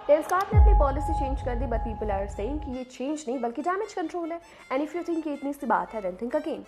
Lenskart ने अपनी policy change कर दी, बट पीपल आर सेइंग कि ये चेंज नहीं बल्कि डैमेज कंट्रोल है। एंड इफ यू थिंक ये इतनी सी बात है, देन थिंक अगेन।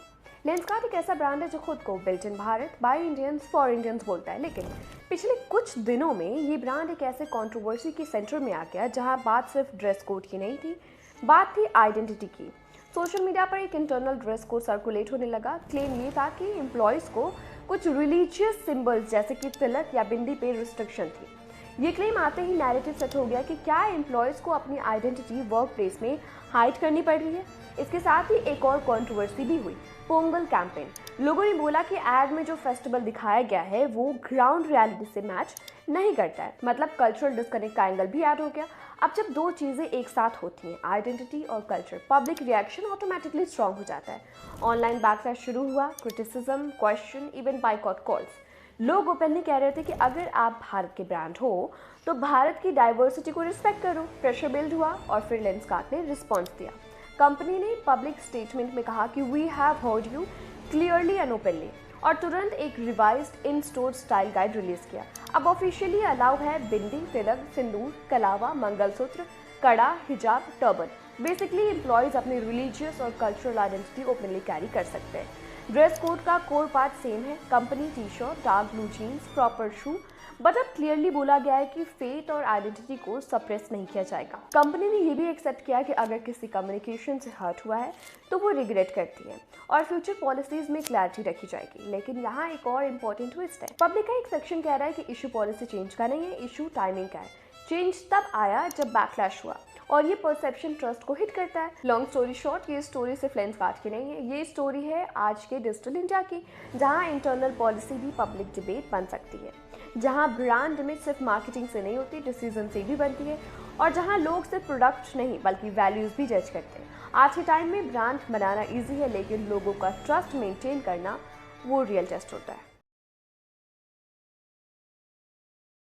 लेंसकार्ट एक ऐसा ब्रांड है जो खुद को built in Bharat, by Indians, for Indians बोलता है, लेकिन पिछले कुछ दिनों में ये ब्रांड एक ऐसे कंट्रोवर्सी के सेंटर में आ गया जहां बात सिर्फ ड्रेस कोड की नहीं थी, बात थी आइडेंटिटी की। सोशल मीडिया पर एक इंटरनल ड्रेस कोड सर्कुलेट होने लगा। क्लेम ये था कि एम्प्लॉयज़ को कुछ रिलीजियस सिंबल्स जैसे कि तिलक या बिंदी पे रिस्ट्रिक्शन थी। ये क्लेम आते ही नैरेटिव सेट हो गया कि क्या एम्प्लॉयज़ को अपनी आइडेंटिटी वर्क प्लेस में हाइड करनी पड़ रही है। इसके साथ ही एक और कंट्रोवर्सी भी हुई, पोंगल कैंपेन। लोगों ने बोला कि एड में जो फेस्टिवल दिखाया गया है वो ग्राउंड रियलिटी से मैच नहीं करता है, मतलब कल्चरल डिस्कनेक्ट का एंगल भी ऐड हो गया। अब जब दो चीज़ें एक साथ होती हैं, आइडेंटिटी और culture, public reaction automatically strong हो जाता है। ऑनलाइन बैकलैश शुरू हुआ, criticism, question, even boycott calls. लोग ओपनली कह रहे थे कि अगर आप भारत के ब्रांड हो तो भारत की डाइवर्सिटी को रिस्पेक्ट करो। प्रेशर बिल्ड हुआ और फिर लेंसकार्ट ने रिस्पॉन्स दिया। कंपनी ने पब्लिक स्टेटमेंट में कहा कि we have heard you clearly and openly, और तुरंत एक revised in store style guide release किया। अब ऑफिशियली अलाउ है बिंदी, तिलक, सिंदूर, कलावा, मंगलसूत्र, कड़ा, हिजाब, टर्बन। बेसिकली एम्प्लॉयज अपनी रिलीजियस और कल्चरल आइडेंटिटी ओपनली कैरी कर सकते हैं। ड्रेस कोड का कोर पार्ट सेम है, company T shirt, dark blue jeans, proper shoe, but अब क्लियरली बोला गया है कि फेथ और आइडेंटिटी को सप्रेस नहीं किया जाएगा। कंपनी ने यह भी एक्सेप्ट किया कि अगर किसी कम्युनिकेशन से हर्ट हुआ है तो वो रिग्रेट करती है और फ्यूचर पॉलिसीज में क्लैरिटी रखी जाएगी। लेकिन यहाँ एक और इम्पोर्टेंट ट्विस्ट है। पब्लिक का एक सेक्शन कह रहा है कि इशू पॉलिसी चेंज का नहीं है, इशू टाइमिंग का है। चेंज तब आया जब बैकलैश हुआ और ये परसेप्शन ट्रस्ट को हिट करता है। लॉन्ग स्टोरी शॉर्ट, ये स्टोरी सिर्फ लेंसकार्ट की नहीं है, ये स्टोरी है आज के डिजिटल इंडिया की, जहाँ इंटरनल पॉलिसी भी पब्लिक डिबेट बन सकती है, जहाँ ब्रांड इमेज सिर्फ मार्केटिंग से नहीं होती, डिसीजन से भी बनती है, और जहाँ लोग सिर्फ प्रोडक्ट नहीं बल्कि वैल्यूज भी जज करते हैं। आज के टाइम में ब्रांड बनाना ईजी है, लेकिन लोगों का ट्रस्ट मेंटेन करना वो रियल टेस्ट होता है।